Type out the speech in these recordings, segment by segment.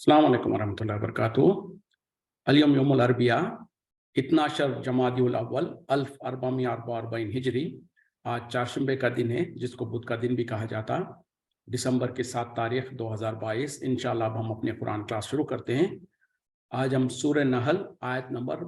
अस्सलाम वालेकुम वरहमतुल्लाहि वबरकातुहू। अल-यौम यौमुल अरबिया 12 जमादिउल अव्वल 1444 हिजरी। आज चारशंबे का दिन है, जिसको बुध का दिन भी कहा जाता। दिसंबर की 7 तारीख 2022। इंशाअल्लाह अब हम अपने कुरान क्लास शुरू करते हैं। आज हम सूरह नहल आयत नंबर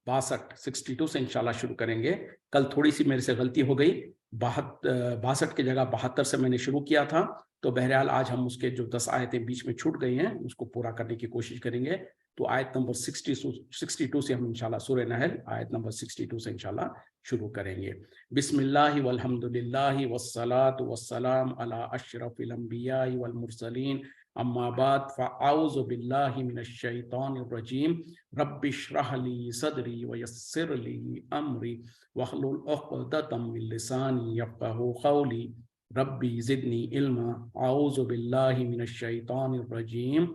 62 से इंशाल्लाह शुरू करेंगे। कल थोड़ी सी मेरे से गलती हो गई, 62 की जगह 72 से मैंने शुरू किया था। तो बहरहाल आज हम उसके जो 10 आयतें बीच में छूट गई हैं उसको पूरा करने की कोशिश करेंगे। तो आयत नंबर 62 से हम इंशाल्लाह सूरह नहल आयत नंबर 62 से इंशाल्लाह शुरू करेंगे। बिस्मिल्लाहि वल्हम्दुलिल्लाहि वस्सलातु वस्सलाम अला अशरफिल अंबियाइ वल मुरसलीन अम्मा बाद फ़अऊज़ु बिल्लाहि मिनश शैतानिर रजीम रब्बिश्रह ली सदरी वयस्सिर ली अमरी वहलुल उक़दतम मिन लिसानी यफ़क़हू क़ौली रब्बी ज़िदनी इल्मा अऊज़ु बिल्लाहि मिनश शैतानिर रजीम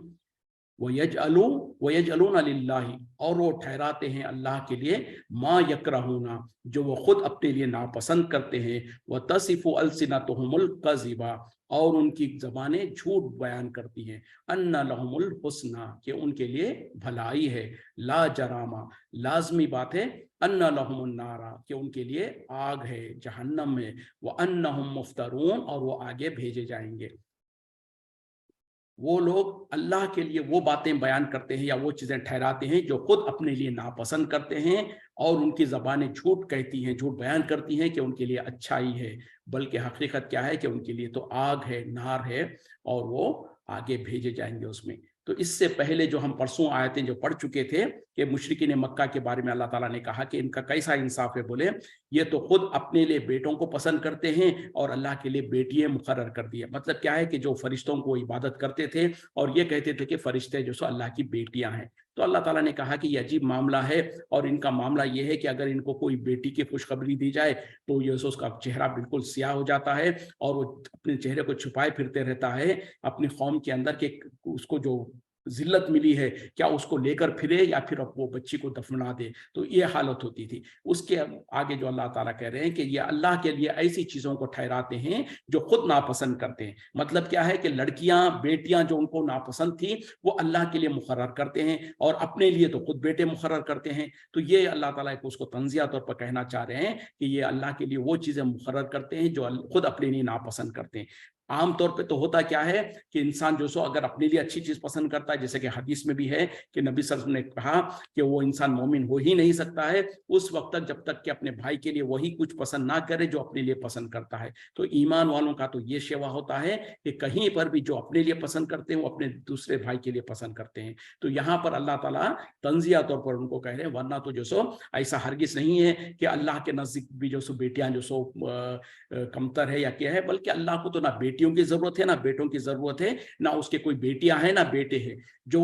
वयजअलूना लिल्लाहि, और वो ठहराते हैं अल्लाह के लिए मा यकरहूना, जो वो खुद अपने लिए नापसंद करते हैं। व तसिफु अलसिनतुहुमुल कज़िबा, और उनकी ज़बानें झूठ बयान करती हैं। अन्ना लहुमुल हुस्ना, कि उनके लिए भलाई है। ला जरामा, लाजमी बात है। अन्ना लहुमुन नारा, कि उनके लिए आग है, जहन्नम है। व अन्नहुम मुफ्तरून, और वो आगे भेजे जाएंगे। वो लोग अल्लाह के लिए वो बातें बयान करते हैं या वो चीज़ें ठहराते हैं जो खुद अपने लिए नापसंद करते हैं, और उनकी ज़बानें झूठ कहती हैं, झूठ बयान करती हैं कि उनके लिए अच्छाई है, बल्कि हकीकत क्या है कि उनके लिए तो आग है, नार है, और वो आगे भेजे जाएंगे उसमें। तो इससे पहले जो हम परसों आयतें जो पढ़ चुके थे कि मुशरिकीन मक्का के बारे में अल्लाह ताला ने कहा कि इनका कैसा इंसाफ है। बोले ये तो खुद अपने लिए बेटों को पसंद करते हैं और अल्लाह के लिए बेटियां मुकर्रर कर दी है। मतलब क्या है कि जो फरिश्तों को इबादत करते थे और ये कहते थे कि फरिश्ते जो सो अल्लाह की बेटियां हैं। तो अल्लाह ताला ने कहा कि ये अजीब मामला है, और इनका मामला ये है कि अगर इनको कोई बेटी की खुशखबरी दी जाए तो ये उसका चेहरा बिल्कुल स्याह हो जाता है, और वो अपने चेहरे को छुपाए फिरते रहता है अपनी कौम के अंदर के उसको जो जिल्लत मिली है क्या उसको लेकर फिरे या फिर वो बच्ची को दफना दे। तो ये हालत होती थी। उसके आगे जो अल्लाह ताला कह रहे हैं कि ये अल्लाह के लिए ऐसी चीज़ों को ठहराते हैं जो खुद नापसंद करते हैं। मतलब क्या है कि लड़कियां बेटियां जो उनको नापसंद थी वो अल्लाह के लिए मुकर्रर करते हैं, और अपने लिए तो खुद बेटे मुकर्रर करते हैं। तो ये अल्लाह ताला को उसको तंजिया तौर पर कहना चाह रहे हैं कि ये अल्लाह के लिए वो चीज़ें मुकर्रर करते हैं जो खुद अपने लिए नापसंद करते हैं। आम तौर पे तो होता क्या है कि इंसान जो सो अगर अपने लिए अच्छी चीज पसंद करता है, जैसे कि हदीस में भी है कि नबी सल्लल्लाहु अलैहि वसल्लम ने कहा कि वो इंसान मोमिन हो ही नहीं सकता है उस वक्त तक जब तक कि अपने भाई के लिए वही कुछ पसंद ना करे जो अपने लिए पसंद करता है। तो ईमान वालों का तो ये शेवा होता है कि कहीं पर भी जो अपने लिए पसंद करते हैं वो अपने दूसरे भाई के लिए पसंद करते हैं। तो यहाँ पर अल्लाह ताला तंजिया तौर पर उनको कह रहे हैं, वरना तो जो सो ऐसा हरगिज नहीं है कि अल्लाह के नजदीक भी जो सो बेटियां जो सो कमतर है या क्या है, बल्कि अल्लाह को तो ना बेटियों की जरूरत है ना बेटों की जरूरत है, ना उसके कोई बेटियां हैं ना बेटे हैं। जो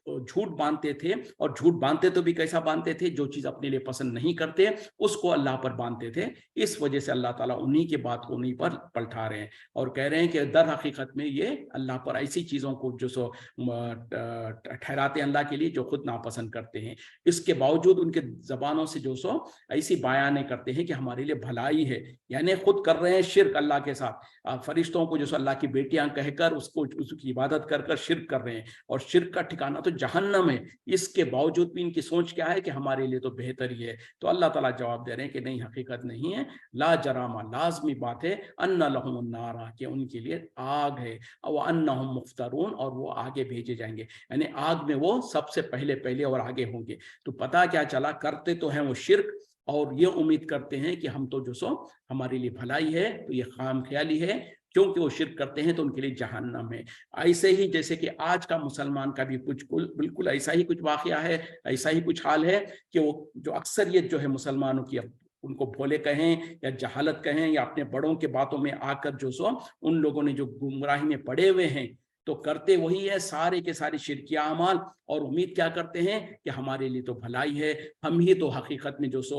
झूठ बांधते थे, और झूठ बांधते तो भी कैसा बांधते थे, जो चीज अपने लिए पसंद नहीं करते उसको अल्लाह पर बांधते थे। इस वजह से अल्लाह ताला उन्हीं के बात को उन्हीं पर पलटा रहे हैं और कह रहे हैं कि दर हकीकत में ये अल्लाह पर ऐसी चीजों को जो सो ठहराते हैं अल्लाह के लिए जो खुद नापसंद करते हैं। इसके बावजूद उनके जबानों से जो सो ऐसी बयानें करते हैं कि हमारे लिए भलाई है, यानी खुद कर रहे हैं शिर्क अल्लाह के साथ। फरिश्तों को जो सो अल्लाह की बेटियां कहकर उसको उसकी इबादत कर कर शिर्क कर रहे हैं, और शिर्क का ठिकाना तो जहन्नम है। इसके बावजूद भी इनकी सोच क्या है कि हमारे लिए तो बेहतर ही है। तो अल्लाह ताला जवाब दे रहे हैं कि नहीं, हकीकत नहीं है। ला जरामा, लाजमी बात है। अन्ना लहुम नारा, कि उनके लिए आग है। और अन्नहुम मुफ्तरून, और वो आगे भेजे जाएंगे, यानी आग में वो सबसे पहले पहले और आगे होंगे। तो पता क्या चला, करते तो हैं वो शिर्क, और ये उम्मीद करते हैं कि हम तो जो सो हमारे लिए भलाई है। तो ये खाम ख्याली है, क्योंकि वो शिर्क करते हैं तो उनके लिए जहन्नम है। ऐसे ही जैसे कि आज का मुसलमान का भी कुछ बिल्कुल ऐसा ही कुछ वाकया है, ऐसा ही कुछ हाल है कि वो जो अक्सरियत जो है मुसलमानों की, उनको भोले कहें या जहालत कहें या अपने बड़ों के बातों में आकर जो सो उन लोगों ने जो गुमराही में पड़े हुए हैं, तो करते वही है सारे के सारे शिरकिया अमाल, और उम्मीद क्या करते हैं कि हमारे लिए तो भलाई है, हम ही तो हकीकत में जो सो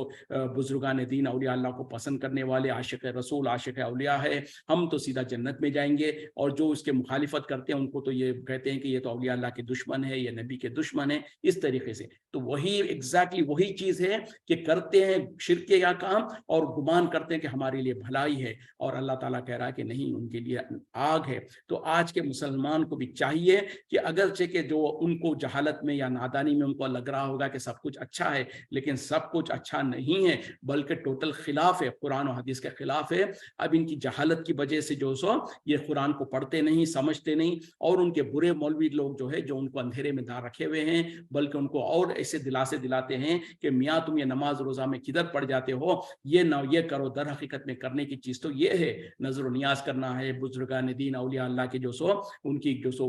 बुजुर्गान दीन औलिया अल्लाह को पसंद करने वाले आशिक रसूल आशिक औलिया है, हम तो सीधा जन्नत में जाएंगे। और जो उसके मुखालिफत करते हैं उनको तो ये कहते हैं कि ये तो औलिया अल्लाह के दुश्मन है, ये नबी के दुश्मन है, इस तरीके से। तो वही एग्जैक्टली वही चीज़ है कि करते हैं शिरक या काम और गुमान करते हैं कि हमारे लिए भलाई है, और अल्लाह ताला कह रहा है कि नहीं, उनके लिए आग है। तो आज के मुसलमान مسلمان کو भी चाहिए कि अगरचे कि जो उनको जहालत में या नादानी में उनको लग रहा होगा कि सब कुछ अच्छा है, लेकिन सब कुछ अच्छा नहीं है, बल्कि टोटल खिलाफ है, कुरान और हदीस के खिलाफ है। अब इनकी जहालत की वजह से जो सो ये कुरान को पढ़ते नहीं, समझते नहीं, और उनके बुरे मौलवी लोग जो है जो उनको अंधेरे में दार रखे हुए हैं, बल्कि उनको और ऐसे दिलासे दिलाते हैं कि मियाँ तुम ये नमाज रोजा में किधर पड़ जाते हो, ये ना ये करो। दर हकीकत में करने की चीज तो ये है, नजर नियाज करना है, बुजुर्गान दीन औलिया अल्लाह के जो सो उनकी जो सो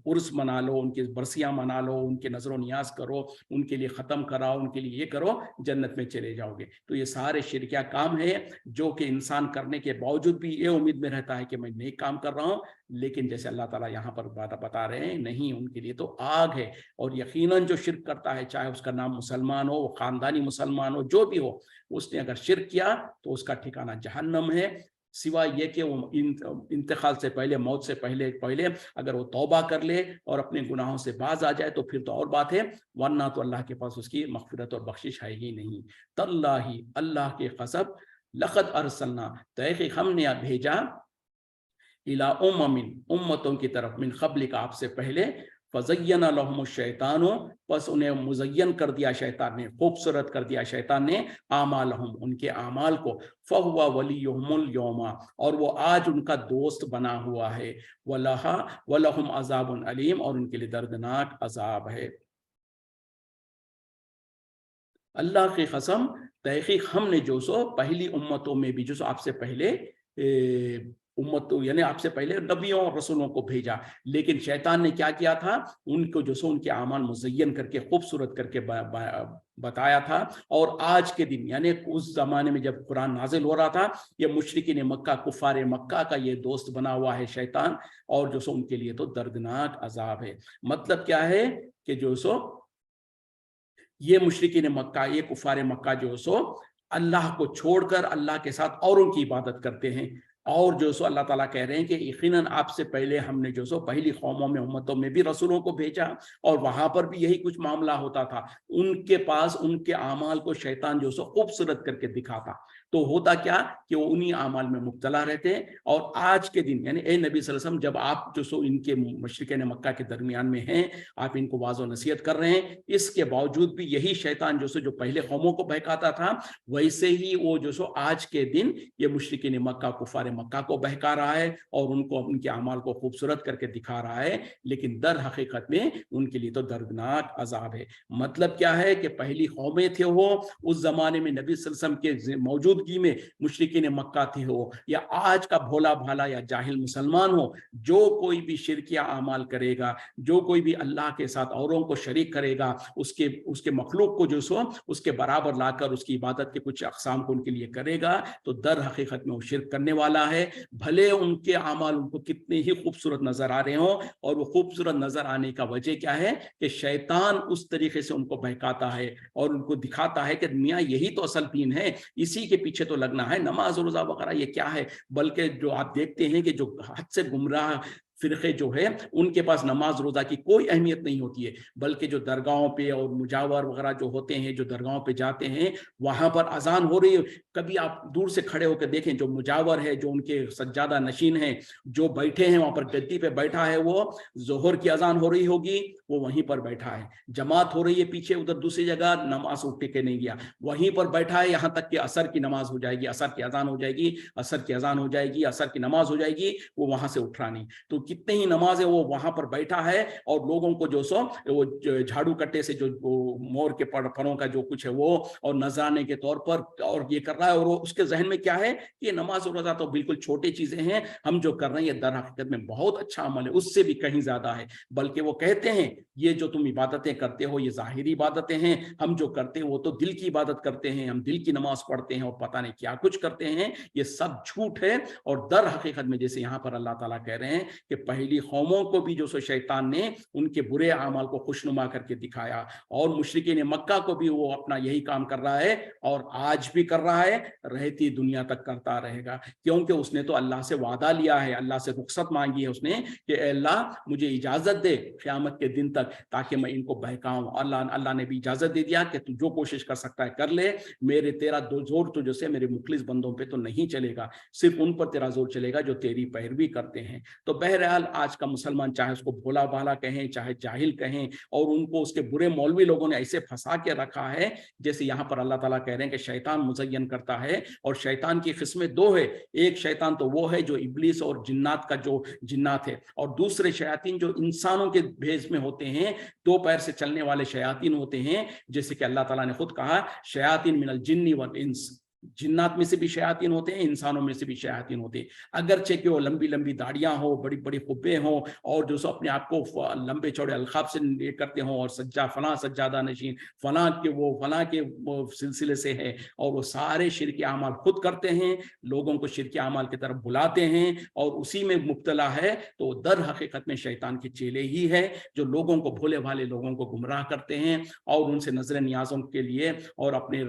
उर्स मना लो, उनकी बरसियां मना लो, उनके नजर नियाज करो, उनके लिए खत्म कराओ, उनके लिए ये करो, जन्नत में चले जाओगे। तो ये सारे शिरकिया काम है जो कि इंसान करने के बावजूद भी ये उम्मीद में रहता है कि मैं नेक काम कर रहा हूँ, लेकिन जैसे अल्लाह ताला यहाँ पर बता रहे हैं, नहीं, उनके लिए तो आग है। और यकीनन जो शिरक करता है, चाहे उसका नाम मुसलमान हो, खानदानी मुसलमान हो, जो भी हो, उसने अगर शिरक किया तो उसका ठिकाना जहन्नम है। सिवाय ये कि वो इंतकाल से पहले, मौत से पहले अगर वो तौबा कर ले और अपने गुनाहों से बाज आ जाए तो फिर तो और बात है, वरना तो अल्लाह के पास उसकी मगफिरत और बख्शिश है ही नहीं। तल्लाही, अल्लाह के कसम, लक़द अरसलना, तहक़ीक़ हमने भेजा, इला उम्मिन, उम्मतों की तरफ, मिन क़ब्लिक, आपसे पहले, फ़ज़य्यना लहुमुश शैतानु, बस उन्हें मुज़य्यन कर दिया शैतान ने, खूबसूरत कर दिया शैतान ने, आमालहुम, उनके आमाल को, फ़हुवा वलियुहुमुल यौमा, और वो आज उनका दोस्त बना हुआ है, वलहुम अज़ाबुन अलीम, और उनके लिए दर्दनाक अज़ाब है। अल्लाह की कसम, तहकीक हमने जो सो पहली उम्मतों में भी जो सो आपसे पहले उम्मतों यानी आपसे पहले नबियों और रसूलों को भेजा, लेकिन शैतान ने क्या किया था, उनको जो सो उनके आमाल मुज़य्यन करके, खूबसूरत करके बताया था। और आज के दिन यानी उस जमाने में जब कुरान नाजिल हो रहा था, ये मुशरिकीन मक्का, कुफार मक्का का ये दोस्त बना हुआ है शैतान, और जो सो उनके लिए तो दर्दनाक अजाब है। मतलब क्या है कि जो सो ये मुशरिकीन मक्का, ये कुफार मक्का जो सो अल्लाह को छोड़कर अल्लाह के साथ औरों की इबादत करते हैं। और जो सो अल्लाह ताला कह रहे हैं कि यकीनन आपसे पहले हमने जो सो पहली कौमों में, उम्मतों में भी रसूलों को भेजा, और वहां पर भी यही कुछ मामला होता था। उनके पास उनके आमाल को शैतान जो सो खूबसूरत करके दिखाता, तो होता क्या कि वो उन्हीं आमाल में मुब्तला रहते हैं। और आज के दिन यानी ए नबी सल्लल्लाहु अलैहि वसल्लम, जब आप जो सो इनके मुशरिकीन मक्का के दरमियान में हैं, आप इनको वाज़ो नसीहत कर रहे हैं, इसके बावजूद भी यही शैतान जो सो जो पहले कौमों को बहकाता था, वैसे ही वो जो सो आज के दिन ये मुशरिकीन मक्का, कुफार मक्का को बहका रहा है, और उनको उनके अमाल को खूबसूरत करके दिखा रहा है, लेकिन दर हकीकत में उनके लिए तो दर्दनाक अजाब है। मतलब क्या है कि पहली कौमें थे वो, उस जमाने में नबी सल्लल्लाहु अलैहि वसल्लम के मौजूदगी में मुशरिकीन मक्का थे हो, या आज का भोला भाला या जाहिल मुसलमान हो, जो कोई भी शिरकिया अमाल करेगा, जो कोई भी अल्लाह के साथ औरों को शरीक करेगा, उसके मखलूक को जो सो उसके बराबर लाकर उसकी इबादत के कुछ अक़साम को उनके लिए करेगा, तो दर हकीकत में वो शिरक करने वाला है। भले उनके अमाल उनको कितने ही खूबसूरत नजर आ रहे हों, और वो खूबसूरत नजर आने का वजह क्या है कि शैतान उस तरीके से उनको बहकाता है और उनको दिखाता है कि मियाँ यही तो असल दीन है, इसी के पीछे तो लगना है, नमाज रोजा वगैरह ये क्या है। बल्कि जो आप देखते हैं कि जो हद से गुमराह फिरके जो है, उनके पास नमाज रोजा की कोई अहमियत नहीं होती है, बल्कि जो दरगाहों पे और मुजावर वगैरह जो होते हैं, जो दरगाहों पे जाते हैं, वहां पर अजान हो रही है, कभी आप दूर से खड़े होकर देखें, जो मुजावर है, जो उनके सज्जादा नशीन है, जो बैठे हैं वहां पर गद्दी पे बैठा है, वो जोहर की अजान हो रही होगी, वो वहीं पर बैठा है। जमात हो रही है पीछे उधर दूसरी जगह, नमाज उठ के नहीं गया, वहीं पर बैठा है, यहाँ तक कि असर की नमाज हो जाएगी, असर की अजान हो जाएगी, असर की अजान हो जाएगी, असर की नमाज हो जाएगी, वो वहां से उठ रहा नहीं। तो कितने ही नमाज है वो वहां पर बैठा है, और लोगों को जो सो वो झाड़ू कट्टे से जो मोर के परों का जो कुछ है वो, और नजराने के तौर पर, और ये कर रहा है। और उसके जहन में क्या है कि नमाज रोजा तो बिल्कुल छोटी चीजें हैं, हम जो कर रहे हैं ये दर हकीकत में बहुत अच्छा अमल है, उससे भी कहीं ज्यादा है। बल्कि वो कहते हैं ये जो तुम इबादतें करते हो ये जाहिरी इबादतें हैं, हम जो करते हैं वो तो दिल की इबादत करते हैं, हम दिल की नमाज पढ़ते हैं और पता नहीं क्या कुछ करते हैं, ये सब झूठ है। और दर हकीकत में जैसे यहाँ पर अल्लाह ताला कह रहे हैं कि पहली कौमों को भी जो सो शैतान ने उनके बुरे अमाल को खुशनुमा करके दिखाया, और मुशरिकीन मक्का को भी वो अपना यही काम कर रहा है, और आज भी कर रहा है, रहती दुनिया तक करता रहेगा। क्योंकि उसने तो अल्लाह से वादा लिया है, अल्लाह से रुखसत मांगी है उसने कि अल्लाह मुझे इजाजत दे क़यामत के दिन तक, ताकि मैं इनको बहकाऊं। अल्लाह ने भी इजाजत दे दिया कि तू जो कोशिश कर सकता है कर ले, तेरा जोर तुझे से मेरे मुखलिस बंदों पे तो नहीं चलेगा, सिर्फ उन पर तेरा जोर चलेगा जो तेरी पैरवी करते हैं। तो बहरहाल बहरहाल आज का मुसलमान, चाहे उसको भोला भाला कहें, चाहे जाहिल कहें, और उनको उसके बुरे मौलवी लोगों ने ऐसे फंसा के रखा है, जैसे यहाँ पर अल्लाह ताला कह रहे हैं कि शैतान मुज़य्यन करता है, और शैतान की किस्में दो है। एक शैतान तो वो है जो इब्लीस और जिन्नात का जो जिन्नात है, और दूसरे शयातीन जो इंसानों के भेष में होते हैं, दो पैर से चलने वाले शयातीन होते हैं, जैसे कि अल्लाह ताला ने खुद कहा शयातीन मिनल जिन्नी वल इंस, जिन्नात में से भी शयातीन होते हैं, इंसानों में से भी शयातीन होते हैं। अगरचे कि वो लंबी लंबी दाढ़ियां हो, बड़ी बड़ी खुब्बे हों, और जो सो अपने आप को लंबे चौड़े अलखाब से ये करते हों, और सज्जादा नशीन फलां के वो सिलसिले से है, और वो सारे शिरकी अमाल खुद करते हैं, लोगों को शिरकी अमाल की तरफ बुलाते हैं, और उसी में मुब्तला है। तो दर हकीकत में शैतान के चेले ही है, जो लोगों को, भोले भाले लोगों को गुमराह करते हैं, और उनसे नजर नियाजों के लिए और अपने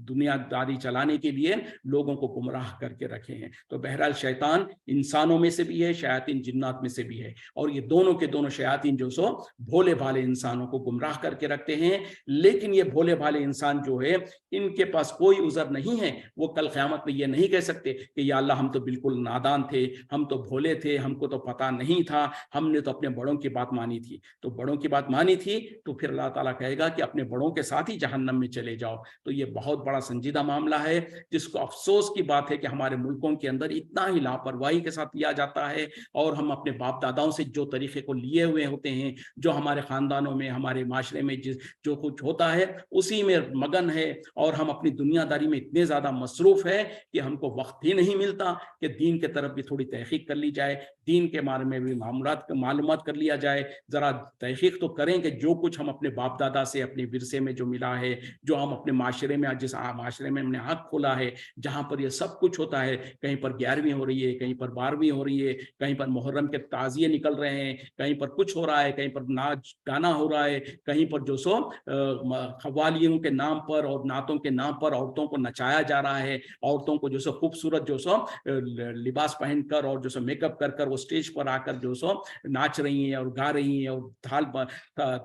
दुनियादारी चलाने के लिए लोगों को गुमराह करके रखे हैं। तो बहरहाल शैतान इंसानों में से भी है, शयातीन जिन्नात में से भी है, और ये दोनों के दोनों शयातीन जो सो भोले भाले इंसानों को गुमराह करके रखते हैं। लेकिन ये भोले भाले इंसान जो है, इनके पास कोई उज़र नहीं है। वो कल क़यामत में ये नहीं कह सकते कि या अल्लाह हम तो बिल्कुल नादान थे, हम तो भोले थे, हमको तो पता नहीं था, हमने तो अपने बड़ों की बात मानी थी। तो बड़ों की बात मानी थी तो फिर अल्लाह ताला कहेगा कि अपने बड़ों के साथ ही जहन्नम में चले जाओ। तो ये बहुत बड़ा संजीदा मामला है, जिसको अफसोस की बात है कि हमारे मुल्कों के अंदर इतना ही लापरवाही के साथ लिया जाता है, और हम अपने बाप दादाओं से जो तरीके को लिए हुए होते हैं, जो हमारे खानदानों में, हमारे माशरे में जो कुछ होता है उसी में मगन है, और हम अपनी दुनियादारी में इतने ज़्यादा मसरूफ़ है कि हमको वक्त ही नहीं मिलता कि दीन के तरफ भी थोड़ी तहकीक कर ली जाए, दीन के बारे में भी मालूमात कर लिया जाए। ज़रा तहकीक तो करें कि जो कुछ हम अपने बाप दादा से, अपने विरसे में जो मिला है, जो हम अपने माशरे में, जिस माशरे में हमने आँख खोला है, जहाँ पर ये सब कुछ होता है, कहीं पर 11वीं हो रही है, कहीं पर 12वीं हो रही है, कहीं पर मुहर्रम के ताज़िये निकल रहे हैं, कहीं पर कुछ हो रहा है, कहीं पर नाच गाना हो रहा है, कहीं पर जो सो खवालियों के नाम पर और नातों के नाम पर औरतों को नचाया जा रहा है, औरतों को जो सो खूबसूरत जो सो लिबास पहनकर और जो सो मेकअप कर कर वो स्टेज पर आकर जो सो नाच रही हैं और गा रही हैं और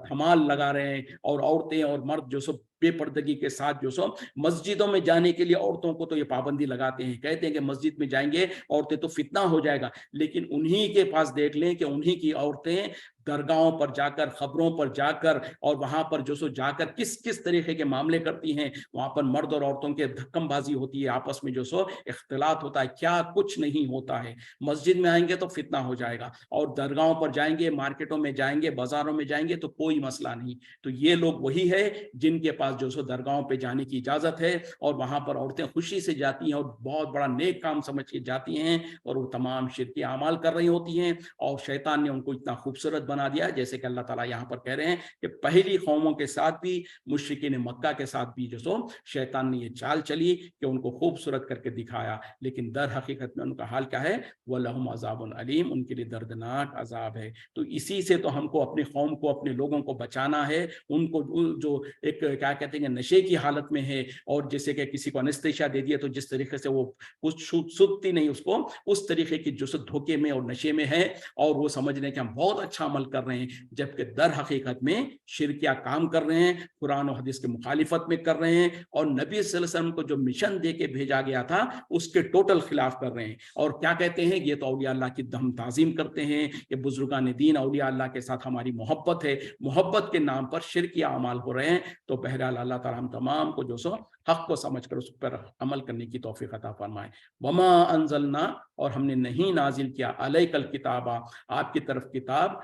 धमाल लगा रहे हैं, और औरतें और मर्द जो सो बेपर्दगी के साथ जो सो मस्जिदों में जाने के लिए औरतों को तो ये पाबंदी लगाते हैं, कहते हैं कि मस्जिद में जाएंगे औरतें तो फितना हो जाएगा। लेकिन उन्हीं के पास देख लें कि उन्हीं की औरतें दरगाहों पर जाकर, खबरों पर जाकर, और वहां पर जो सो जाकर किस किस तरीके के मामले करती हैं। वहां पर मर्द और औरतों के धक्कमबाजी होती है, आपस में जो सो इख्तिलात होता है, क्या कुछ नहीं होता है। मस्जिद में आएंगे तो फितना हो जाएगा, और दरगाहों पर जाएंगे, मार्केटों में जाएंगे, बाजारों में जाएंगे तो कोई मसला नहीं। तो ये लोग वही है जिनके पास जो सो दरगाहों पे जाने की इजाजत है, और वहां पर औरतें खुशी से जाती हैं और बहुत बड़ा नेक काम समझ के जाती हैं, और वो तमाम शिरकी अमाल कर रही होती हैं, और शैतान ने उनको इतना खूबसूरत बना दिया। जैसे कि अल्लाह ताला यहाँ पर कह रहे हैं कि पहली कौमों के साथ भी, मुश्रिकीन मक्का के साथ भी जो सो शैतान ने ये चाल चली कि उनको खूबसूरत करके दिखाया, लेकिन दर हकीकत में उनका हाल क्या है, वलहुम अज़ाबुन अलीम, उनके लिए दर्दनाक अजाब है। तो इसी से तो हमको अपनी कौम को, अपने लोगों को बचाना है। उनको जो एक क्या कहते हैं नशे की हालत में है, और जैसे कि किसी को अनेस्थीसिया दे दिया तो जिस तरीके से वो कुछ सुधती नहीं उसको, उस तरीके की जो धोखे में और नशे में है, और वो समझ रहे हैं कि हम बहुत अच्छा अमल कर रहे हैं, जबकि दर हकीकत में शिरकिया काम कर रहे हैं, कुरान और हदीस की मुखालिफत में कर रहे हैं, और नबी सल्लल्लाहु अलैहि वसल्लम को जो मिशन दे के भेजा गया था उसके टोटल खिलाफ कर रहे हैं। और क्या कहते हैं, ये तो औलिया अल्लाह की हम ताज़ीम करते हैं, ये बुजुर्गान दीन औलिया अल्लाह के साथ हमारी मोहब्बत है, मोहब्बत के नाम पर शिरकिया अमाल हो रहे हैं। तो बहरहाल अल्लाह ताला हम तमाम को जो सो हक को समझकर उस पर अमल करने की तौफीक अता फरमाए। वमा अंजलना, और हमने नहीं नाजिल किया, अलैकल किताबा, आपकी तरफ किताब,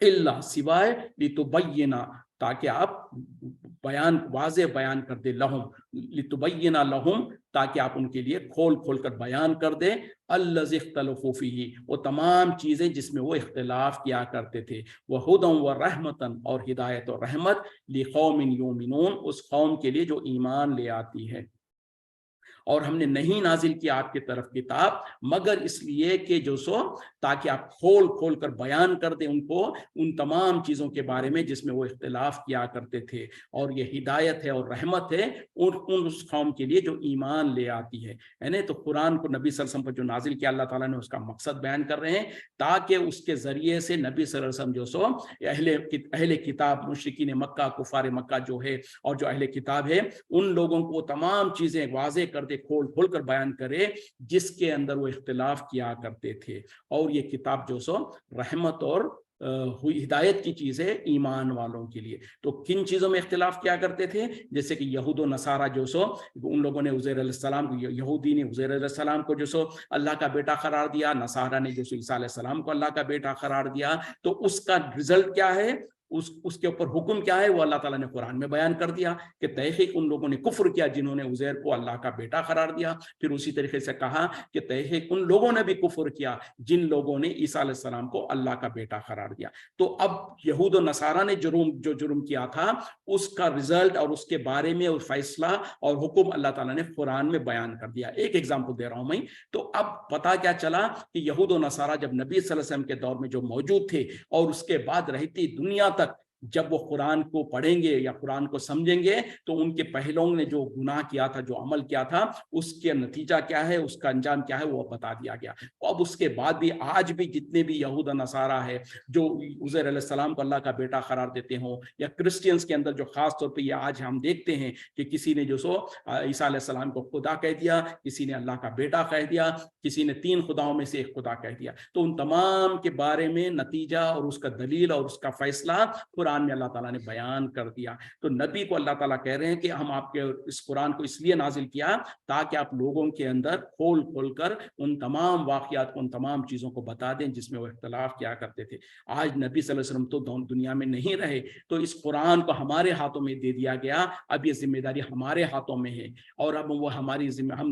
इल्ला सिवाय, लितुबय्यिना, ताकि आप बयान, वाज़े बयान कर दे, लहुम, लितुबय्यिना लहुम, ताकि आप उनके लिए खोल खोल कर बयान कर दे, अल्लज़ी इख्तलफ़ू फ़ीही, वो तमाम चीज़ें जिसमें वो इख्तिलाफ किया करते थे, व हुदन व रहमतन, और हिदायत और रहमत, लिक़ौमिन युमिनून, उस कौम के लिए जो ईमान ले आती है। और हमने नहीं नाजिल किया आपकी तरफ किताब मगर इसलिए कि जो सो, ताकि आप खोल खोल कर बयान कर दें उनको उन तमाम चीज़ों के बारे में जिसमें वो इख्तिलाफ किया करते थे, और ये हिदायत है और रहमत है उन उस कौम के लिए जो ईमान ले आती है ना। तो कुरान को नबी सल्लल्लाहु अलैहि वसल्लम पर जो नाजिल किया अल्लाह ताला ने, उसका मकसद बयान कर रहे हैं, ताकि उसके ज़रिए से नबी सल्लल्लाहु अलैहि वसल्लम जो सो अहले किताब, मुशरिकीन मक्का, कुफार मक्का जो है, और जो अहले किताब है, उन लोगों को तमाम चीज़ें वाज़े कर दे, کھول کھول کر بیان کرے جس کے اندر وہ اختلاف کیا کرتے تھے. اور یہ کتاب جو سو رحمت اور ہدایت کی چیز ہے ایمان والوں کے لیے. تو کن چیزوں میں اختلاف کیا کرتے تھے؟ جیسے کہ یہود و نصارہ جو سو ان لوگوں نے عزیر علیہ السلام کو، یہودی نے عزیر علیہ السلام کو جو سو اللہ کا بیٹا قرار دیا، نصارہ نے جو سو عیسیٰ علیہ السلام کو اللہ کا بیٹا قرار دیا. تو اس کا رزلٹ کیا ہے، اس کے اوپر حکم کیا ہے، وہ اللہ تعالیٰ نے قرآن میں بیان کر دیا کہ تحقیق ان لوگوں نے کفر کیا جنہوں نے عزیر کو اللہ کا بیٹا قرار دیا. پھر اسی طریقے سے کہا کہ تحقیق ان لوگوں نے بھی کفر کیا جن لوگوں نے عیسیٰ علیہ السلام کو اللہ کا بیٹا قرار دیا. تو اب یہود و نصارہ نے جو جرم کیا تھا اس کا رزلٹ اور اس کے بارے میں فیصلہ اور حکم اللہ تعالیٰ نے قرآن میں بیان کر دیا. ایک ایگزامپل دے رہا ہوں میں. تو اب پتا کیا چلا کہ یہود و نصارہ جب نبی صلی اللہ علیہ وسلم کے دور میں جو موجود تھے اور اس کے بعد رہتی دنیا تک جب وہ قرآن کو پڑھیں گے یا قرآن کو سمجھیں گے تو ان کے پہلوں نے جو گناہ کیا تھا، جو عمل کیا تھا، اس کے نتیجہ کیا ہے، اس کا انجام کیا ہے، وہ بتا دیا گیا. اب اس کے بعد بھی آج بھی جتنے بھی یہود و نصارہ ہے جو عزیر علیہ السلام کو اللہ کا بیٹا قرار دیتے ہوں، یا کرسچینس کے اندر جو خاص طور پہ یہ آج ہم دیکھتے ہیں کہ کسی نے جو سو عیسیٰ علیہ السلام کو خدا کہہ دیا، کسی نے اللہ کا بیٹا کہہ دیا، کسی نے 3 خداؤں میں سے ایک خدا کہہ دیا. تو ان تمام کے بارے میں نتیجہ اور اس کا دلیل اور اس کا فیصلہ قرآن میں اللہ تعالیٰ نے بیان کر دیا. تو نبی کو اللہ تعالیٰ کہہ رہے ہیں کہ ہم آپ کے اس قرآن کو اس لیے نازل کیا تاکہ آپ لوگوں کے اندر کھول کھول کر ان تمام واقعات کو، ان تمام چیزوں کو بتا دیں جس میں وہ اختلاف کیا کرتے تھے. آج نبی صلی اللہ علیہ وسلم تو دنیا میں نہیں رہے، تو اس قرآن کو ہمارے ہاتھوں میں دے دیا گیا. اب یہ ذمہ داری ہمارے ہاتھوں میں ہے، اور اب وہ ہم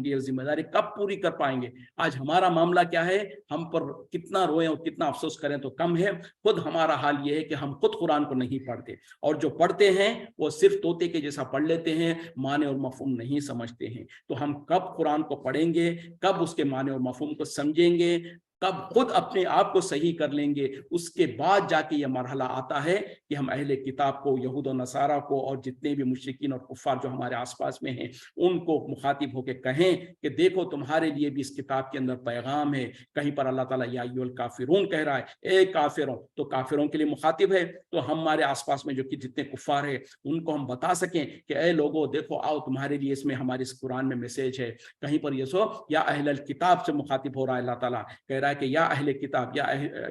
یہ ذمہ داری کب پوری کر پائیں گے؟ آج ہمارا معاملہ کیا ہے، ہم پر کتنا روئیں اور کتنا افسوس کریں تو کم ہے. خود ہمارا حال یہ ہے کہ ہم خود قرآن کو نہیں پڑھتے، اور جو پڑھتے ہیں وہ صرف طوطے کے جیسا پڑھ لیتے ہیں، معنی اور مفہوم نہیں سمجھتے ہیں. تو ہم کب قرآن کو پڑھیں گے، کب اس کے معنی اور مفہوم کو سمجھیں گے، کب خود اپنے آپ کو صحیح کر لیں گے، اس کے بعد جا کے یہ مرحلہ آتا ہے کہ ہم اہل کتاب کو، یہود و نصارہ کو، اور جتنے بھی مشرکین اور کفار جو ہمارے آس پاس میں ہیں ان کو مخاطب ہو کے کہیں کہ دیکھو تمہارے لیے بھی اس کتاب کے اندر پیغام ہے. کہیں پر اللہ تعالیٰ یا ایھا الکافرون کہہ رہا ہے، اے کافروں، تو کافروں کے لیے مخاطب ہے. تو ہمارے آس پاس میں جو کہ جتنے کفار ہیں ان کو ہم بتا سکیں کہ اے لوگو دیکھو، آؤ تمہارے لیے اس میں ہمارے اس قرآن میں میسیج ہے. کہیں پر یہ سو یا اہل الکتاب سے مخاطب ہو رہا ہے، اللہ تعالیٰ کہہ رہا ہے کہ یا اہل کتاب، یا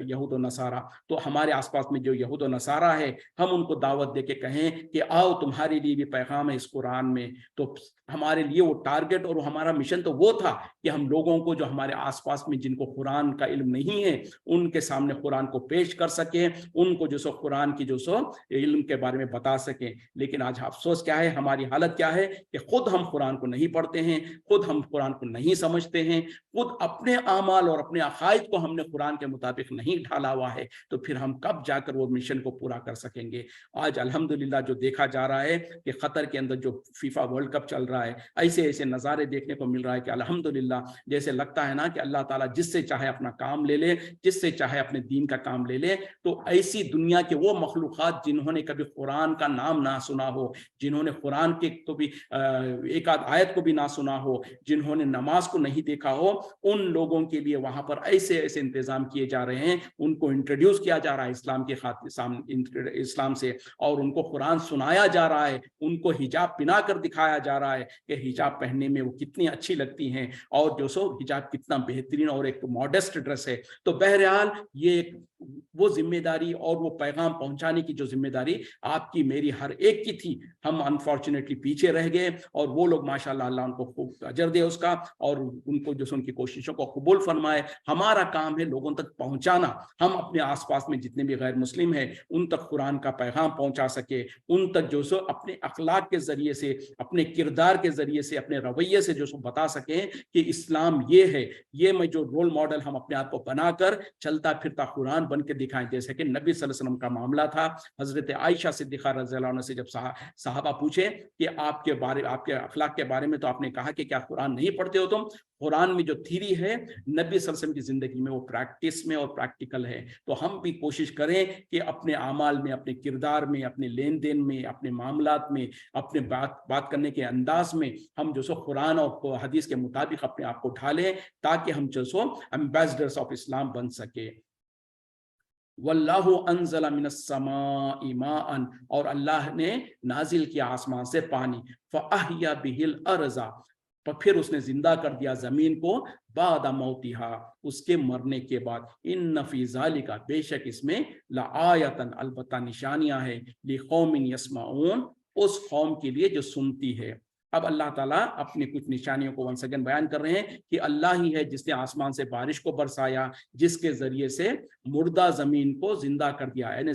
یہود و نصارہ. تو ہمارے آس پاس میں جو یہود و نصارہ ہے ہم ان کو دعوت دے کے کہیں کہ آؤ تمہارے لیے بھی پیغام ہے اس قرآن میں. تو ہمارے لیے وہ ٹارگٹ اور ہمارا مشن تو وہ تھا کہ ہم لوگوں کو جو ہمارے آس پاس میں جن کو قرآن کا علم نہیں ہے ان کے سامنے قرآن کو پیش کر سکیں، ان کو جو سو قرآن کی جو سو علم کے بارے میں بتا سکیں. لیکن آج افسوس کیا ہے، ہماری حالت کیا ہے کہ خود ہم قرآن کو نہیں پڑھتے ہیں، خود ہم قرآن کو نہیں سمجھتے ہیں، خود اپنے اعمال اور اپنے عقائد کو ہم نے قرآن کے مطابق نہیں ڈھالا ہوا ہے. تو پھر ہم کب جا کر وہ مشن کو پورا کر سکیں گے؟ آج الحمدللہ جو دیکھا جا رہا ہے کہ قطر کے اندر جو فیفا ورلڈ کپ چل رہا ہے، ایسے ایسے نظارے دیکھنے کو مل رہا ہے کہ الحمدللہ جیسے لگتا ہے نا کہ اللہ تعالیٰ جس سے چاہے اپنا کام لے لے، جس سے چاہے اپنے دین کا کام لے لے. تو ایسی دنیا کے وہ مخلوقات جنہوں نے کبھی قرآن کا نام نہ سنا ہو، جنہوں نے قرآن کے تو بھی ایک آدھ آیت کو بھی نہ سنا ہو، جنہوں نے نماز کو نہیں دیکھا ہو، ان لوگوں کے لیے وہاں پر ایسے ایسے انتظام کیے جا رہے ہیں. ان کو انٹروڈیوس کیا جا رہا ہے اسلام کے اسلام سے، اور ان کو قرآن سنایا جا رہا ہے. ان کو حجاب پہنا کر دکھایا جا رہا ہے کہ حجاب پہننے میں وہ کتنی اچھی لگتی ہیں، اور جو سو حجاب کتنا بہترین اور ایک ماڈسٹ ڈریس ہے. تو بہرحال یہ وہ ذمہ داری اور وہ پیغام پہنچانے کی جو ذمہ داری آپ کی، میری، ہر ایک کی تھی، ہم انفارچونیٹلی پیچھے رہ گئے. اور وہ لوگ ماشاءاللہ اللہ ان کو خوب اجر دے اس کا، اور ان کو جو ان کی کوششوں کو قبول فرمائے. ہمارا کام ہے لوگوں تک پہنچانا. ہم اپنے آس پاس میں جتنے بھی غیر مسلم ہیں ان تک قرآن کا پیغام پہنچا سکے، ان تک جو سو اپنے اخلاق کے ذریعے سے، اپنے کردار کے ذریعے سے، اپنے رویے سے جو سو بتا سکیں کہ اسلام یہ ہے. یہ میں جو رول ماڈل ہم اپنے آپ کو بنا کر چلتا پھرتا قرآن بن کے دکھائیں. جیسے کہ نبی صلی اللہ علیہ وسلم کا معاملہ تھا. حضرت عائشہ صدیقہ رضی اللہ عنہ سے جب صحابہ پوچھے کہ آپ کے اخلاق کے بارے میں تو آپ نے کہا کہ کیا قرآن نہیں پڑھتے ہو تم؟ قرآن میں جو تھیری ہے نبی صلی اللہ علیہ وسلم کی زندگی میں وہ پریکٹس میں اور پریکٹیکل ہے. تو ہم بھی کوشش کریں کہ اپنے اعمال میں، اپنے کردار میں، اپنے لین دین میں، اپنے معاملات میں، اپنے بات کرنے کے انداز میں ہم جو سو قرآن اور حدیث کے مطابق اپنے آپ کو ڈھالیں تاکہ ہم جو سو ایمبیسڈرز آف اسلام بن سکے. واللہ انزل من السماء ماء، اور اللہ نے نازل کیا آسمان سے پانی. فاحیا به الارض، پھر اس نے زندہ کر دیا زمین کو بعد موتہا، اس کے مرنے کے بعد، ان فی ذالک، بے شک اس میں، لآیۃ، البتہ نشانیاں ہیں، لقوم یسمعون، اس قوم کے لیے جو سنتی ہے۔ اب اللہ تعالیٰ اپنی کچھ نشانیوں کو ونس اگین بیان کر رہے ہیں کہ اللہ ہی ہے جس نے آسمان سے بارش کو برسایا، جس کے ذریعے سے مردہ زمین کو زندہ کر دیا، یعنی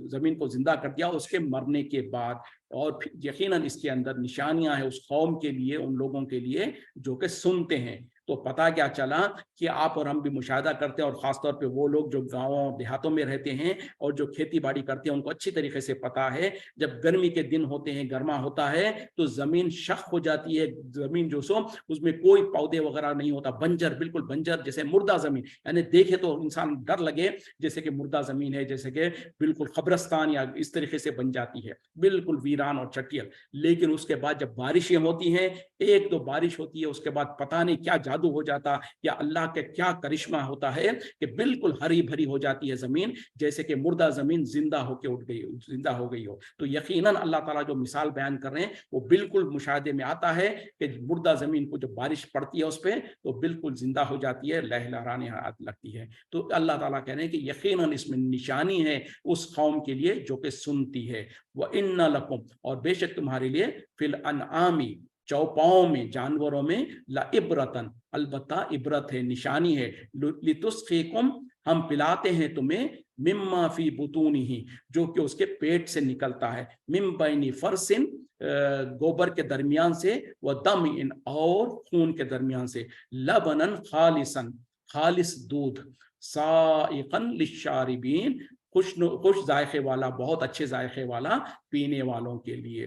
زمین کو زندہ کر دیا اس کے مرنے کے بعد، اور پھر یقیناً اس کے اندر نشانیاں ہیں اس قوم کے لیے، ان لوگوں کے لیے جو کہ سنتے ہیں۔ تو پتہ کیا چلا کہ آپ اور ہم بھی مشاہدہ کرتے ہیں، اور خاص طور پہ وہ لوگ جو گاؤں دیہاتوں میں رہتے ہیں اور جو کھیتی باڑی کرتے ہیں، ان کو اچھی طریقے سے پتہ ہے جب گرمی کے دن ہوتے ہیں، گرما ہوتا ہے تو زمین شخ ہو جاتی ہے، زمین جو سو اس میں کوئی پودے وغیرہ نہیں ہوتا، بنجر، بالکل بنجر، جیسے مردہ زمین، یعنی دیکھے تو انسان ڈر لگے جیسے کہ مردہ زمین ہے، جیسے کہ بالکل قبرستان یا اس طریقے سے بن جاتی ہے، بالکل ویران اور چٹیل۔ لیکن اس کے بعد جب بارشیں ہوتی ہیں، ایک دو بارش ہوتی ہے، اس کے بعد پتہ نہیں کیا جادو ہو جاتا، یا اللہ کے کیا کرشمہ ہوتا ہے کہ بالکل ہری بھری ہو جاتی ہے زمین، جیسے کہ مردہ زمین زندہ ہو کے اٹھ گئی، زندہ ہو گئی ہو۔ تو یقیناً اللہ تعالیٰ جو مثال بیان کر رہے ہیں وہ بالکل مشاہدے میں آتا ہے کہ مردہ زمین کو جب بارش پڑتی ہے اس پہ تو بالکل زندہ ہو جاتی ہے، لہلہانے لگتی ہے۔ تو اللہ تعالیٰ کہہ رہے ہیں کہ یقیناً اس میں نشانی ہے اس قوم کے لیے جو کہ سنتی ہے۔ وَإِنَّ لَكُمْ، اور بے شک تمہارے لیے، فِي الْأَنْعَامِ، چوپاؤں میں، جانوروں میں، لَعِبْرَةً، البتہ عبرت ہے، نشانی ہے، لِتُسْقِيكُمْ، ہم پلاتے ہیں تمہیں، مما فی بطونہ، جو کہ اس کے پیٹ سے نکلتا ہے، من بین فرسن، گوبر کے درمیان سے، ودم، اور خون کے درمیان سے، لبنن خالصا، خالص دودھ، سائقا للشاربین، خوش ذائقے والا، بہت اچھے ذائقے والا پینے والوں کے لیے۔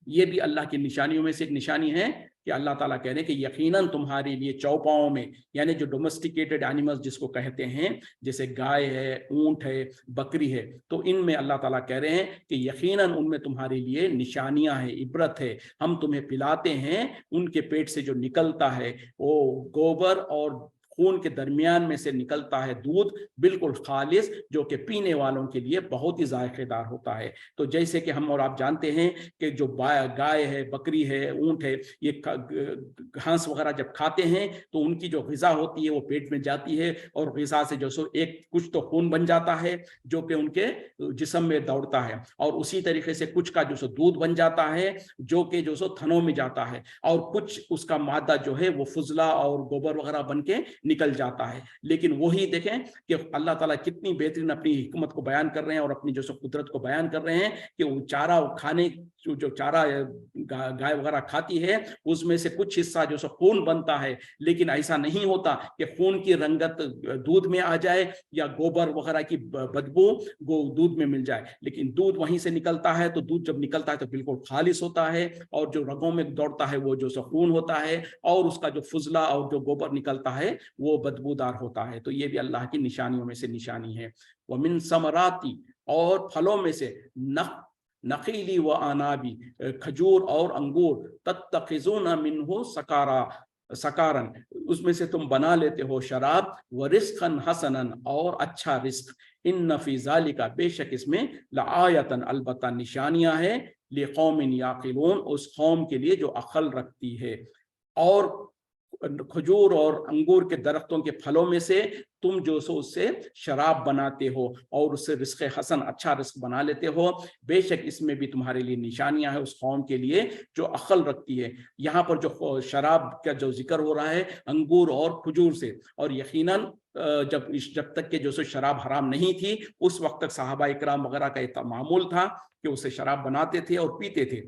یہ بھی اللہ کی نشانیوں میں سے ایک نشانی ہے کہ اللہ تعالیٰ کہہ رہے ہیں کہ یقیناً تمہارے لیے چوپاؤں میں، یعنی جو ڈومیسٹیکیٹڈ اینیملز جس کو کہتے ہیں، جیسے گائے ہے، اونٹ ہے، بکری ہے، تو ان میں اللہ تعالیٰ کہہ رہے ہیں کہ یقیناً ان میں تمہارے لیے نشانیاں ہیں، عبرت ہے، ہم تمہیں پلاتے ہیں، ان کے پیٹ سے جو نکلتا ہے وہ گوبر اور خون کے درمیان میں سے نکلتا ہے دودھ، بالکل خالص، جو کہ پینے والوں کے لیے بہت ہی ذائقے دار ہوتا ہے۔ تو جیسے کہ ہم اور آپ جانتے ہیں کہ جو گائے ہے، بکری ہے، اونٹ ہے، یہ گھاس وغیرہ جب کھاتے ہیں تو ان کی جو غذا ہوتی ہے وہ پیٹ میں جاتی ہے، اور غذا سے جو سو ایک کچھ تو خون بن جاتا ہے جو کہ ان کے جسم میں دوڑتا ہے، اور اسی طریقے سے کچھ کا جو سو دودھ بن جاتا ہے جو کہ جو سو تھنوں میں جاتا ہے، اور کچھ اس کا مادہ جو ہے وہ فضلہ اور گوبر وغیرہ بن کے نکل جاتا ہے۔ لیکن وہی دیکھیں کہ اللہ تعالیٰ کتنی بہترین اپنی حکمت کو بیان کر رہے ہیں اور اپنی جو سو قدرت کو بیان کر رہے ہیں کہ وہ چارہ کھانے، جو چارہ گائے وغیرہ کھاتی ہے اس میں سے کچھ حصہ جو سو خون بنتا ہے، لیکن ایسا نہیں ہوتا کہ خون کی رنگت دودھ میں آ جائے یا گوبر وغیرہ کی بدبو دودھ میں مل جائے، لیکن دودھ وہیں سے نکلتا ہے، تو دودھ جب نکلتا ہے تو بالکل خالص ہوتا ہے، اور جو رگوں میں دوڑتا ہے وہ جو سو خون ہوتا ہے، اور اس کا جو فضلہ اور جو گوبر نکلتا ہے وہ بدبودار ہوتا ہے۔ تو یہ بھی اللہ کی نشانیوں میں سے نشانی ہے۔ وَمِن ثمراتی، اور پھلوں میں سے، نخیلی و آنابی، کھجور اور انگور، تتخذون منہ سکارن، اس میں سے تم بنا لیتے ہو شراب، ورزقا حسنا، اور اچھا رزق، ان فی ذالک، بے شک اس میں، لآیۃ، البتہ نشانیاں ہیں، لقوم یعقلون، اس قوم کے لیے جو عقل رکھتی ہے۔ اور کھجور اور انگور کے درختوں کے پھلوں میں سے تم جو سو اس سے شراب بناتے ہو اور اس سے رزق حسن، اچھا رزق بنا لیتے ہو، بے شک اس میں بھی تمہارے لیے نشانیاں ہیں اس قوم کے لیے جو عقل رکھتی ہے۔ یہاں پر جو شراب کا جو ذکر ہو رہا ہے انگور اور کھجور سے، اور یقیناً جب تک کہ جو سو شراب حرام نہیں تھی اس وقت تک صحابہ اکرام وغیرہ کا یہ معمول تھا کہ اسے شراب بناتے تھے اور پیتے تھے،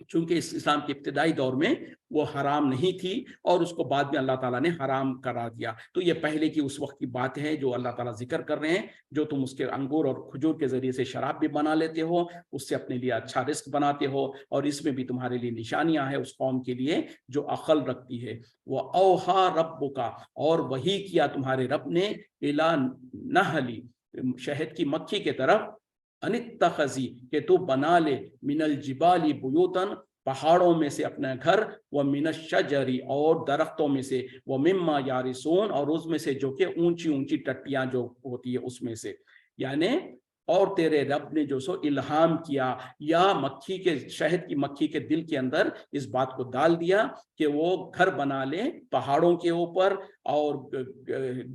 چونکہ اس اسلام کے ابتدائی دور میں وہ حرام نہیں تھی، اور اس کو بعد میں اللہ تعالیٰ نے حرام کرا دیا۔ تو یہ پہلے کی اس وقت کی بات ہے جو اللہ تعالیٰ ذکر کر رہے ہیں، جو تم اس کے انگور اور کھجور کے ذریعے سے شراب بھی بنا لیتے ہو، اس سے اپنے لیے اچھا رزق بناتے ہو، اور اس میں بھی تمہارے لیے نشانیاں ہیں اس قوم کے لیے جو عقل رکھتی ہے۔ وہ اوہا رب کا، اور وہی کیا تمہارے رب نے، الا نحلی، شہد کی مکھی کے طرف، انتخذی، کہ تو بنا لے، من الجبال بیوتن، پہاڑوں میں سے اپنا گھر، ومن الشجر، اور درختوں میں سے، ومما یارثون، اور اس میں سے جو کہ اونچی اونچی ٹٹیاں جو ہوتی ہے اس میں سے، یعنی اور تیرے رب نے جو سو الہام کیا یا مکھی کے شہد کی مکھی کے دل کے اندر اس بات کو ڈال دیا کہ وہ گھر بنا لے پہاڑوں کے اوپر اور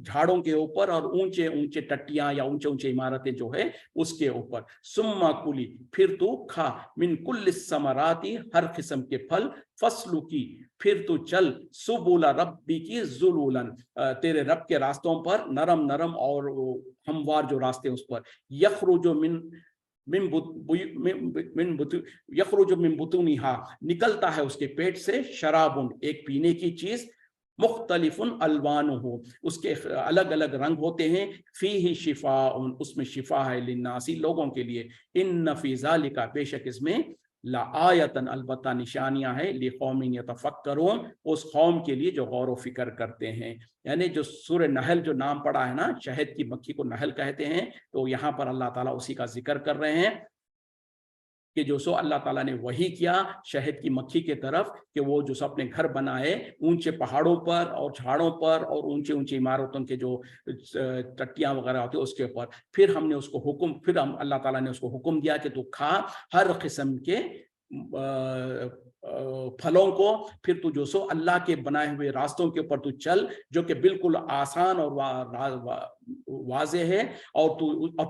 جھاڑوں کے اوپر اور اونچے اونچے ٹٹیاں یا اونچے اونچے عمارتیں جو ہے اس کے اوپر. ثم کلی پھر تو کھا من کل الثمراتی ہر قسم کے پھل فصل کی پھر تو چل سبول ربی کی ذلولا تیرے رب کے راستوں پر نرم نرم اور ہموار جو راستے اس پر یخرج یخرج من بطونها نکلتا ہے اس کے پیٹ سے شراب ایک پینے کی چیز مختلف الوانہ اس کے الگ الگ رنگ ہوتے ہیں فیہ شفاء اس میں شفا ہے للناس لوگوں کے لیے ان فی ذالک بے شک اس میں لآیتن البتہ نشانیاں ہیں لقوم یتفکرون اس قوم کے لیے جو غور و فکر کرتے ہیں. یعنی جو سورہ نحل جو نام پڑا ہے نا شہد کی مکھی کو نحل کہتے ہیں تو یہاں پر اللہ تعالیٰ اسی کا ذکر کر رہے ہیں کہ جو سو اللہ تعالیٰ نے وہی کیا شہد کی مکھی کے طرف کہ وہ جو سو اپنے گھر بنائے اونچے پہاڑوں پر اور جھاڑوں پر اور اونچے اونچے عمارتوں کے جو ٹٹیاں وغیرہ ہوتے ہیں اس کے اوپر. پھر ہم نے اس کو حکم پھر ہم اللہ تعالیٰ نے اس کو حکم دیا کہ تو کھا ہر قسم کے پھلوں کو پھر تو جو سو اللہ کے بنائے ہوئے راستوں کے اوپر تو چل جو کہ بالکل آسان اور واضح ہے اور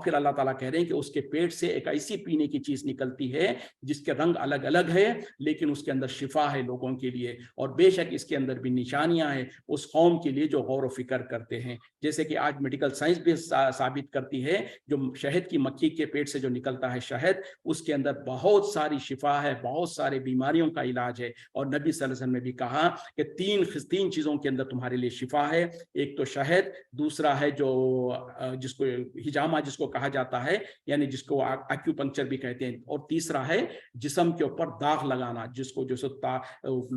پھر اللہ تعالیٰ کہہ رہے ہیں کہ اس کے پیٹ سے ایک ایسی پینے کی چیز نکلتی ہے جس کے رنگ الگ الگ ہے لیکن اس کے اندر شفا ہے لوگوں کے لیے اور بے شک اس کے اندر بھی نشانیاں ہیں اس قوم کے لیے جو غور و فکر کرتے ہیں. جیسے کہ آج میڈیکل سائنس بھی ثابت کرتی ہے جو شہد کی مکھی کے پیٹ سے جو نکلتا ہے شہد اس کے اندر بہت ساری شفا ہے بہت سارے بیماریوں کا علاج ہے. اور نبی صلی اللہ علیہ وسلم نے بھی کہا کہ تین چیزوں کے اندر تمہارے لیے شفا ہے. ایک تو شہد دوسرا ہے جو جس کو ہجامہ جس کو کہا جاتا ہے یعنی جس کو ایکوپنکچر بھی کہتے ہیں اور تیسرا ہے جسم کے اوپر داغ لگانا جس کو جو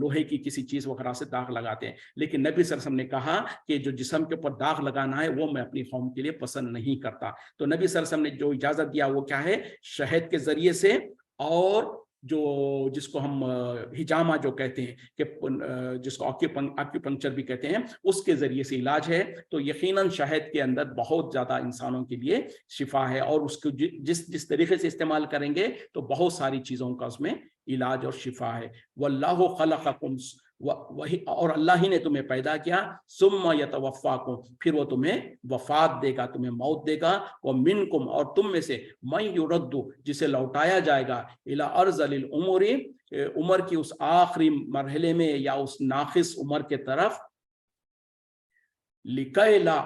لوہے کی کسی چیز وغیرہ سے داغ لگاتے ہیں. لیکن نبی صلی اللہ علیہ وسلم نے کہا کہ جو جسم کے اوپر داغ لگانا ہے وہ میں اپنی قوم کے لیے پسند نہیں کرتا. تو نبی صلی اللہ علیہ وسلم نے جو اجازت دیا وہ کیا ہے شہد کے ذریعے سے اور جو جس کو ہم ہجامہ جو کہتے ہیں کہ جس کو ایکوپنکچر بھی کہتے ہیں اس کے ذریعے سے علاج ہے. تو یقیناً شہد کے اندر بہت زیادہ انسانوں کے لیے شفا ہے اور اس کو جس طریقے سے استعمال کریں گے تو بہت ساری چیزوں کا اس میں علاج اور شفا ہے. واللہ خلقکم وہی اور اللہ ہی نے تمہیں پیدا کیا ثم یتوفاکم پھر وہ تمہیں وفات دے گا تمہیں موت دے گا. ومنکم اور تم میں سے من یرد جسے لوٹایا جائے گا الی ارذل العمر عمر کی اس آخری مرحلے میں یا اس ناقص عمر کے طرف لکی لا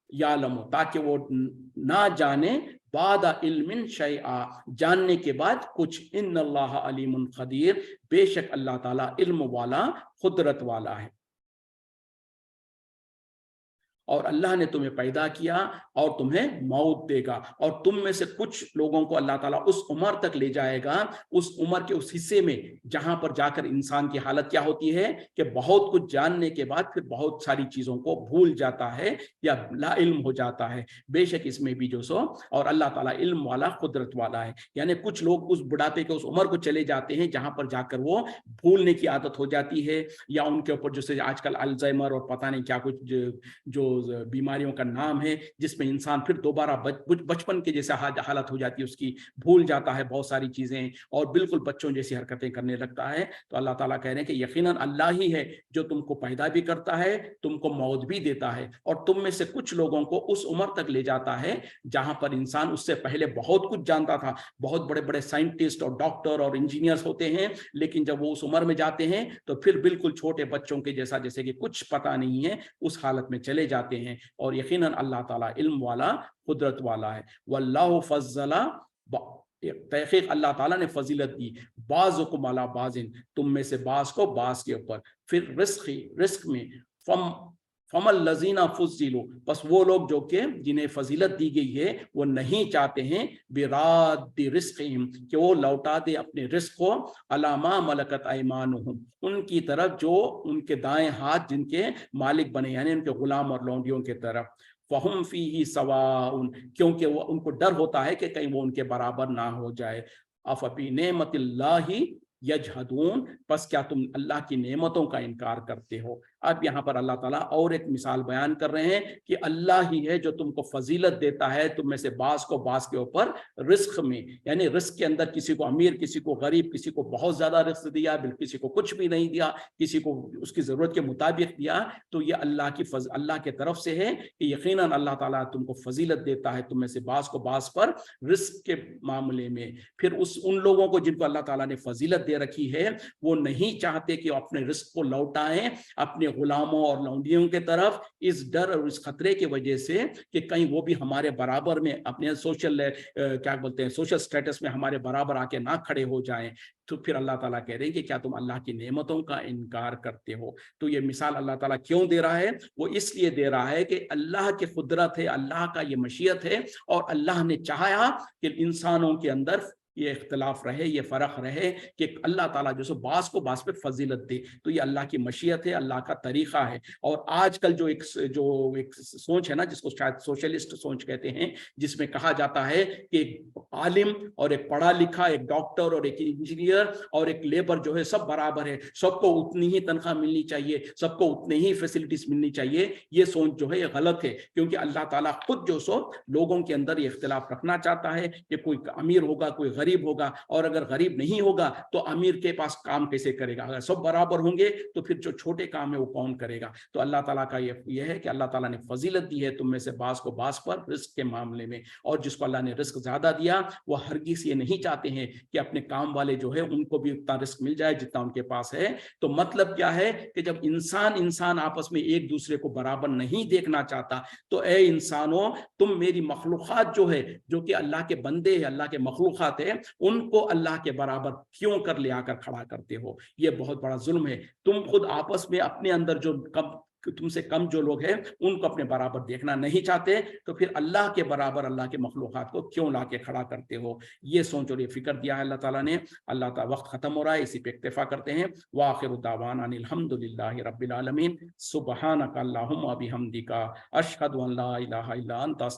یعلم تاکہ وہ نہ جانے بعد علم شیئا جاننے کے بعد کچھ ان اللہ علیم قدیر بے شک اللہ تعالیٰ علم والا قدرت والا ہے. اور اللہ نے تمہیں پیدا کیا اور تمہیں موت دے گا اور تم میں سے کچھ لوگوں کو اللہ تعالیٰ اس عمر تک لے جائے گا اس عمر کے اس حصے میں جہاں پر جا کر انسان کی حالت کیا ہوتی ہے کہ بہت کچھ جاننے کے بعد پھر بہت ساری چیزوں کو بھول جاتا ہے یا لا علم ہو جاتا ہے. بے شک اس میں بھی جو سو اور اللہ تعالیٰ علم والا قدرت والا ہے. یعنی کچھ لوگ اس بڑھاپے کے اس عمر کو چلے جاتے ہیں جہاں پر جا کر وہ بھولنے کی عادت ہو جاتی ہے یا ان کے اوپر جیسے آج کل الزائمر اور پتہ نہیں کیا کچھ جو بیماریوں کا نام ہے جس میں انسان پھر دوبارہ بچپن کے جیسے حالت ہو جاتی ہے اس کی بھول جاتا ہے بہت ساری چیزیں اور بالکل بچوں جیسی حرکتیں کرنے لگتا ہے. تو اللہ تعالیٰ کہہ رہے ہیں کہ یقیناً اللہ ہی ہے جو تم کو پیدا بھی کرتا ہے تم کو موت بھی دیتا ہے اور تم میں سے کچھ لوگوں کو اس عمر تک لے جاتا ہے جہاں پر انسان اس سے پہلے بہت کچھ جانتا تھا بہت بڑے بڑے سائنٹسٹ اور ڈاکٹر اور انجینئرز ہوتے ہیں لیکن جب وہ اس عمر میں جاتے ہیں تو پھر بالکل چھوٹے بچوں کے جیسا جیسے کہ کچھ پتہ نہیں ہے اس حالت میں چلے جاتے ہیں. اور یقیناً اللہ تعالیٰ علم والا قدرت والا ہے. واللہ فضل تحقیق اللہ تعالیٰ نے فضیلت دی بعضکم علی بعض تم میں سے بعض کو بعض کے اوپر پھر رزق میں فم الذین فضلوا بس وہ لوگ جو کہ جنہیں فضیلت دی گئی ہے وہ نہیں چاہتے ہیں براد رزقہم کہ وہ لوٹا دے اپنے رزق کو علی ما ملکت ایمانہم ان کی طرف جو ان کے دائیں ہاتھ جن کے مالک بنے یعنی ان کے غلام اور لونڈیوں کی طرف. فہم فیہ سواء کیونکہ وہ ان کو ڈر ہوتا ہے کہ کہیں وہ ان کے برابر نہ ہو جائے. افبی نعمت اللہ یجحدون پس کیا تم اللہ کی نعمتوں کا انکار کرتے ہو. اب यहाँ पर अल्लाह ताला और एक मिसाल बयान कर रहे हैं कि अल्लाह ही है जो तुमको फजीलत देता है तुम में से बास को बास के ऊपर रिस्क में, यानी रिस्क के अंदर किसी को अमीर, किसी को गरीब, किसी को बहुत ज्यादा रिस्क दिया, किसी को कुछ भी नहीं दिया, किसी को उसकी जरूरत के मुताबिक दिया। तो ये अल्लाह के तरफ से है कि यकीनन अल्लाह ताला तुमको फजीलत देता है तुम में से बास को बास पर रिस्क के मामले में। फिर उन लोगों को जिनको अल्लाह ताला ने फजीलत दे रखी है वो नहीं चाहते कि अपने रिस्क को लौटाएं अपने गुलामों और लौंडियों के तरफ, इस डर और इस खतरे की वजह से कि कहीं वो भी हमारे बराबर में अपने क्या बोलते हैं सोशल स्टेटस में हमारे बराबर आके ना खड़े हो जाएं। तो फिर अल्लाह ताला कह रहे हैं कि क्या तुम अल्लाह की नेमतों का इनकार करते हो। तो ये मिसाल अल्लाह ताला क्यों दे रहा है? वो इसलिए दे रहा है कि अल्लाह की कुदरत है, अल्लाह का ये मशीयत है और अल्लाह ने चाहा कि इंसानों के अंदर ये इख्तलाफ रहे, ये फर्क रहे कि अल्लाह ताला जो सो बास को बास पे फजीलत दे। तो ये अल्लाह की मशीयत है, अल्लाह का तरीका है। और आजकल जो एक सोच है ना जिसको शायद सोशलिस्ट सोच कहते हैं, जिसमें कहा जाता है कि एक आलिम और एक पढ़ा लिखा, एक डॉक्टर और एक इंजीनियर और एक लेबर जो है सब बराबर है, सबको उतनी ही तनख्वाह मिलनी चाहिए, सबको उतनी ही फैसिलिटीज मिलनी चाहिए। ये सोच जो है ये गलत है, क्योंकि अल्लाह ताला खुद जो सो लोगों के अंदर ये इख्तिलाफ रखना चाहता है कि कोई अमीर होगा, कोई गरीब होगा, और अगर गरीब नहीं होगा तो अमीर के पास काम कैसे करेगा? अगर सब बराबर होंगे तो फिर जो छोटे काम है वो कौन करेगा? तो अल्लाह ताला का ये है कि अल्लाह ताला ने फजीलत दी है तुम में से बास को बास पर रिस्क के मामले में, और जिसको अल्लाह ने रिस्क ज्यादा दिया वो हरगिज ये नहीं चाहते हैं कि अपने काम वाले जो है उनको भी उतना रिस्क मिल जाए जितना उनके पास है। तो मतलब क्या है कि जब इंसान आपस में एक दूसरे को बराबर नहीं देखना चाहता, तो ए इंसानों तुम मेरी मखलूकात जो है, जो कि अल्लाह के बंदे है, अल्लाह के मखलूकात है, उनको अल्लाह के बराबर क्यों कर ले आकर खड़ा करते हो? ये बहुत बड़ा जुल्म है। तुम खुद आपस में अपने अंदर जो तुमसे कम जो लोग हैं उनको अपने बराबर देखना नहीं चाहते, तो फिर अल्लाह के बराबर अल्लाह के मखलूकात को क्यों लाके खड़ा करते हो? ये सोच और ये फिक्र दिया है अल्लाह ताला ने। अल्लाह ताला, वक्त खत्म हो रहा है, इसी पे इक्तिफा करते हैं। व आखिरु दावाना अनिल हम्दुलिल्लाहि रब्बिल आलमीन। सुब्हानक अल्लाहुम्मा बिहम्दिका अशहदु अन ला इलाहा इल्ला अंता